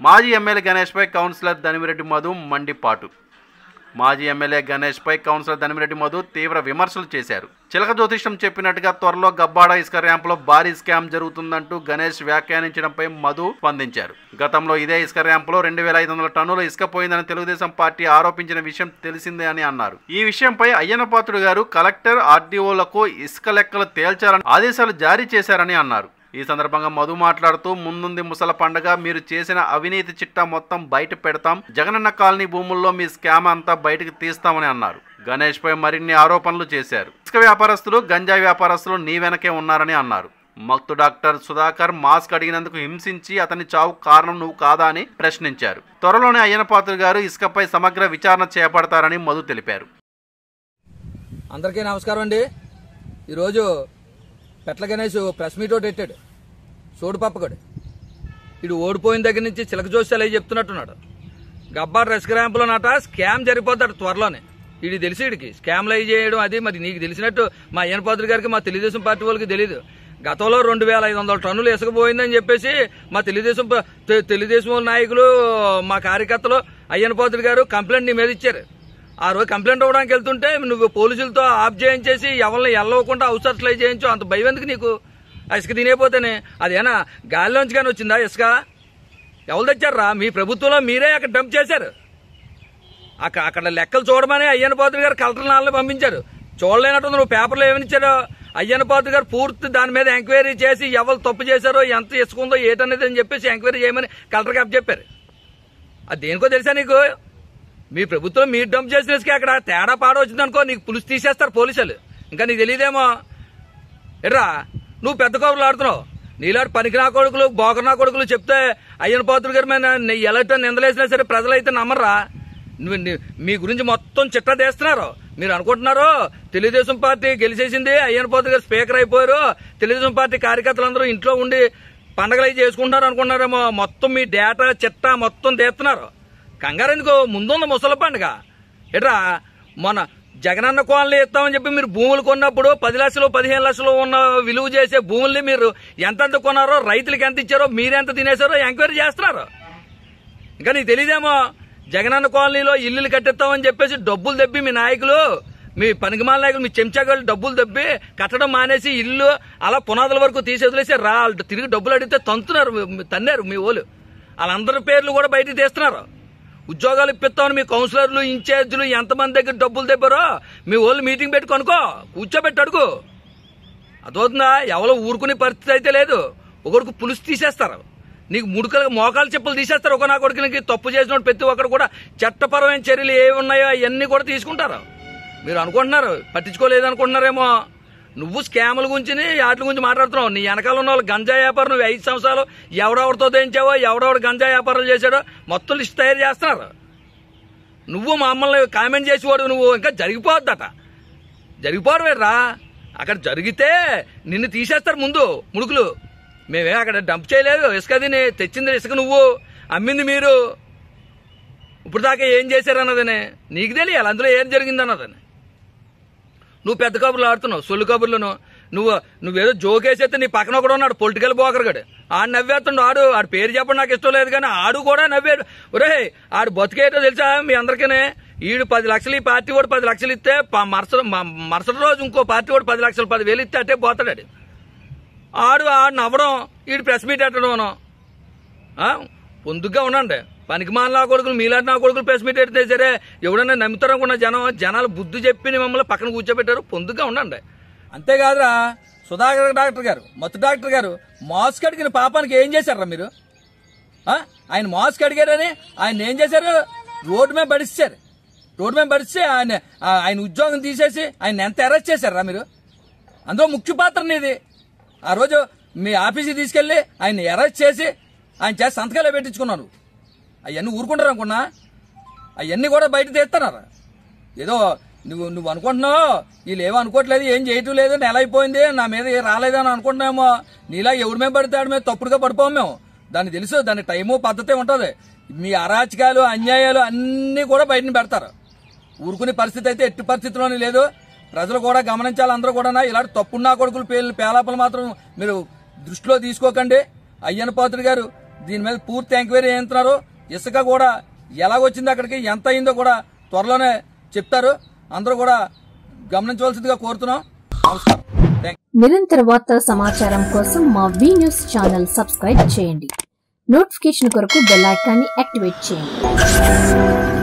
మాజీ MLA గణేష్పై councillor Danimireddy Madhu మండిపాటు. మాజీ MLA గణేష్పై councillor Danimireddy Madhu తీవ్ర విమర్శలు చేశారు. చిలక జ్యోతిష్యం చెప్పినట్టుగా త్వరలో గబ్బాడ ఇసుక ర్యాంపులో భారీ స్కామ్ జరుగుతుందంటూ గణేష్ వ్యాఖ్యానించడంపై మధు స్పందించారు. గతంలో ఇదే ఇసుక ర్యాంపులో 2500 టన్నుల ఇసుక పోయిందని తెలుగుదేశం పార్టీ ఆరోపించిన విషయం తెలిసిందే అని అన్నారు. ఈ విషయంపై అయ్యన్నపాత్రుడు గారు కలెక్టర్, ఆర్డీఓలకు ఇసుక లెక్కలు తేల్చాలని ఆదేశాలు జారీ చేశారని అన్నారు. ఈ సందర్భంగా మధు మాట్లాడుతూ, ముందుంది ముసల పండగ, మీరు చేసిన అవినీతి చిట్టా మొత్తం బయట పెడతాం, జగనన్న కాలనీ భూముల్లో మీ స్కామ్ అంతా బయటకు తీస్తామని అన్నారు. గణేష్ పై మరిన్ని ఆరోపణలు చేశారు. ఇసుక వ్యాపారస్తులు, గంజాయి వ్యాపారస్తులు నీ వెనకే ఉన్నారని అన్నారు. మత్తు డాక్టర్ సుధాకర్ మాస్క్ అడిగినందుకు హింసించి అతని చావు కారణం నువ్వు కాదా అని ప్రశ్నించారు. త్వరలోనే అయ్యన్నపాత్రుడు గారు ఇసుకపై సమగ్ర విచారణ చేపడతారని మధు తెలిపారు. అందరికీ నమస్కారం అండి. ఈరోజు పెట్ల గణేష్ ప్రెస్ మీట్ ఒకటి పెట్టాడు. సోడుపప్పగడు ఇడు ఓడిపోయిన దగ్గర నుంచి చిలక జోస్యాలు అవి చెప్తున్నట్టున్నాడు. గబ్బార్ ఇసుక ర్యాంపులో నాట స్కామ్ జరిగిపోతాడు త్వరలోనే. ఇది తెలిసి వీడికి స్కామ్లు అవి చేయడం అది మరి నీకు తెలిసినట్టు మా అయ్యన్నపాత్రుడు గారికి, మా తెలుగుదేశం పార్టీ వాళ్ళకి తెలియదు. గతంలో 2500 టన్నులు ఇసుక పోయిందని చెప్పేసి మా తెలుగుదేశం నాయకులు, మా కార్యకర్తలు అయ్యన్నపాత్రుడు గారు కంప్లైంట్ నీ మీద ఇచ్చారు. ఆ రోజు కంప్లైంట్ ఇవ్వడానికి వెళ్తుంటే నువ్వు పోలీసులతో ఆఫ్ చేయించేసి ఎవరిని వెళ్ళకుండా అవుట్సోర్స్లు అయి చేయించు. అంత భయం ఎందుకు నీకు? ఆ ఇసుక తినేపోతేనే అదేనా గాలిలోంచి కానీ వచ్చిందా ఇసుక? ఎవరు తెచ్చారా? మీ ప్రభుత్వంలో మీరే అక్కడ డంప్ చేశారు. అక్కడ లెక్కలు చూడమని అయ్యన్నపాత్రుడు గారు కలెక్టర్ నాళ్ళని పంపించారు. చూడలేనట్టు నువ్వు పేపర్లో ఏమని ఇచ్చారో అయ్యన్నపాత్రుడు గారు పూర్తి దాని మీద ఎంక్వైరీ చేసి ఎవరు తప్పు చేశారో, ఎంత ఇసుకుందో, ఏటనేది అని చెప్పేసి ఎంక్వైరీ చేయమని కలెక్టర్ గారు చెప్పారు. అది దేనికో తెలుసా నీకు? మీ ప్రభుత్వం మీరు డంప్ చేసిన ఇసుక అక్కడ తేడా పాడ వచ్చిందనుకో నీకు పులిసి తీసేస్తారు పోలీసులు. ఇంకా నీకు తెలియదేమో. ఎర్రా నువ్వు పెద్ద కబుర్లు ఆడుతున్నావు. నీలాంటి పనికినా కొడుకులు, బోకర్నా కొడుకులు చెప్తే అయ్యన్నపాత్రుడు గారి మీద ఎలాంటి నిందలేసినా సరే ప్రజలైతే నమ్మర్రా. మీ గురించి మొత్తం చిట్టా తీస్తున్నారు. మీరు అనుకుంటున్నారు తెలుగుదేశం పార్టీ గెలిచేసింది, అయ్యన్నపాత్రుడు గారు స్పీకర్ అయిపోయారు, తెలుగుదేశం పార్టీ కార్యకర్తలందరూ ఇంట్లో ఉండి పండగలు అవి చేసుకుంటున్నారు అనుకుంటున్నారేమో. మొత్తం మీ డేటా చిట్టా మొత్తం తీస్తున్నారు. కంగారు ఎందుకు? ముందున్న ముసలి పండుగ. ఎట్రా మన జగనన్న కాలనీ ఇస్తామని చెప్పి మీరు భూములు కొన్నప్పుడు 10 లక్షలు 15 లక్షలు ఉన్న విలువ చేసే భూముల్ని మీరు ఎంతెంత కొన్నారో, రైతులకు ఎంత ఇచ్చారో, మీరెంత తినేశారో ఎంక్వైరీ చేస్తున్నారు. ఇంకా నీకు తెలియదేమో. జగనన్న కాలనీలో ఇల్లులు కట్టిస్తామని చెప్పేసి డబ్బులు దెబ్బి మీ నాయకులు, మీ పనికిమాల నాయకులు, మీ చెంచాగాళ్ళు డబ్బులు దెబ్బి కట్టడం మానేసి ఇల్లు అలా పునాదుల వరకు తీసి వదిలేసి తిరిగి డబ్బులు అడిగితే తన్నారు మీ వాళ్ళు. వాళ్ళందరి పేర్లు కూడా బయటికి తీస్తున్నారు. ఉద్యోగాలు ఇప్పిస్తామని మీ కౌన్సిలర్లు, ఇన్ఛార్జీలు ఎంతమంది దగ్గర డబ్బులు తెప్పారో మీ వాళ్ళు మీటింగ్ పెట్టి కొనుక్కో, కూర్చోబెట్టి అడుగు. అదవుతుందా? ఎవరో ఊరుకునే పరిస్థితి అయితే లేదు. ఒకరికి పులుసు తీసేస్తారు, నీకు మోకాలు చెప్పులు తీసేస్తారు. ఒక నా కొడుకునికి తప్పు చేసిన ప్రతి ఒక్కరు కూడా చట్టపరమైన చర్యలు ఏవి ఉన్నాయో అవన్నీ కూడా తీసుకుంటారు. మీరు అనుకుంటున్నారు పట్టించుకోలేదనుకుంటున్నారేమో. నువ్వు స్కాముల గురించి వాటి గురించి మాట్లాడుతున్నావు. నీ వెనకాల ఉన్న వాళ్ళు గంజా వ్యాపారం, నువ్వు 5 సంవత్సరాలు ఎవడెవరితో తెంచావో, ఎవడెవడు గంజా వ్యాపారాలు చేశాడో మొత్తం లిస్ట్ తయారు చేస్తున్నారు. నువ్వు మమ్మల్ని కామెంట్ చేసేవాడు. నువ్వు ఇంకా జరిగిపోద్దట. జరిగిపోవడం రా. అక్కడ జరిగితే నిన్ను తీసేస్తారు ముందు ముడుకులు. మేమే అక్కడ డంప్ చేయలేదు ఇసుక. తిని తెచ్చింది ఇసుక నువ్వు, అమ్మింది మీరు. ఇప్పుడు దాకా ఏం చేశారన్నదని నీకు తెలియాలి. అందులో ఏం జరిగిందన్నదని. నువ్వు పెద్ద కబుర్లు ఆడుతున్నావు, సొల్లు కబుర్లను. నువ్వేదో జోకేసేస్తే నీ పక్కన కూడా ఉన్నాడు పొలిటికల్ బోకర్గాడు. ఆడు నవ్వేస్తుండు. ఆడు పేరు చెప్పడం నాకు ఇష్టం లేదు కానీ ఆడు కూడా నవ్వాడు. ఒరే ఆడు బతికేటో తెలుసా మీ అందరికీ? ఈడు 10 లక్షలు, ఈ పార్టీ కూడా 10 లక్షలు ఇస్తే మరుసటి రోజు ఇంకో పార్టీ కూడా 10 లక్షలు 10,000 ఇస్తే అట్టే పోతాడు. ఆడు నవ్వడం, ఈడు ప్రెస్ మీట్ పెట్టడం. పొందుగా ఉండండి. పనికిమాల నా కొడుకులు, మీలాంటి నా కొడుకులు ప్రెస్ మీట్ పెడితే సరే ఎవడన్నా నమ్ముతారనుకున్న జనాలు బుద్ధి చెప్పి మమ్మల్ని పక్కన కూర్చోబెట్టారు. పొందుగా ఉండండి. అంతేకాదురా సుధాకర్ డాక్టర్ గారు, మత్తు డాక్టర్ గారు మాస్క్ అడిగిన పాపానికి ఏం చేశారా మీరు? ఆయన మాస్క్ అడిగారని ఆయన ఏం చేశారు? రోడ్డు మీద పడిస్తారు. రోడ్డు మీద పడిస్తే ఆయన ఉద్యోగం తీసేసి ఆయన ఎంత అరెస్ట్ చేశారా మీరు? అందులో ముఖ్య పాత్ర నీది. ఆ రోజు మీ ఆఫీస్కి తీసుకెళ్లి ఆయన అరెస్ట్ చేసి ఆయన చేసి సంతకాలే పెట్టించుకున్నారు. అవన్నీ ఊరుకుంటారు అనుకున్నా? అవన్నీ కూడా బయట తీస్తున్నారు. ఏదో నువ్వు అనుకుంటున్నావు వీళ్ళు ఏమో అనుకోవట్లేదు, ఏం చేయటం లేదు, నెల అయిపోయింది, నా మీద రాలేదని అనుకుంటున్నామో. నీలా ఎవడి మీద పడితే ఆడి మీద తప్పుడుగా పడిపోము మేము. దాన్ని తెలుసు, దాని టైము పద్ధతి ఉంటుంది. మీ అరాచకాలు, అన్యాయాలు అన్నీ కూడా బయటని పెడతారు. ఊరుకునే పరిస్థితి అయితే ఎట్టి పరిస్థితిలోనే లేదు. ప్రజలు కూడా గమనించాలి. అందరూ కూడా ఇలాంటి తప్పున్నా కొడుకులు పేలాపలు మాత్రం మీరు దృష్టిలో తీసుకోకండి. అయ్యన్నపాత్రుడు గారు దీని మీద పూర్తి ఎంక్వైరీ చేస్తున్నారు. ఇసుక కూడా ఎలాగొచ్చింది, అక్కడికి ఎంత అయిందో కూడా త్వరలోనే చెప్తారు. అందరూ కూడా గమనించవలసిందిగా కోరుతున్నాం. నమస్కారం. నిరంతర వార్తా సమాచారం కోసం మా వి న్యూస్ ఛానల్ సబ్స్క్రైబ్ చేయండి. నోటిఫికేషన్ కొరకు బెల్ ఐకాన్ని యాక్టివేట్ చేయండి.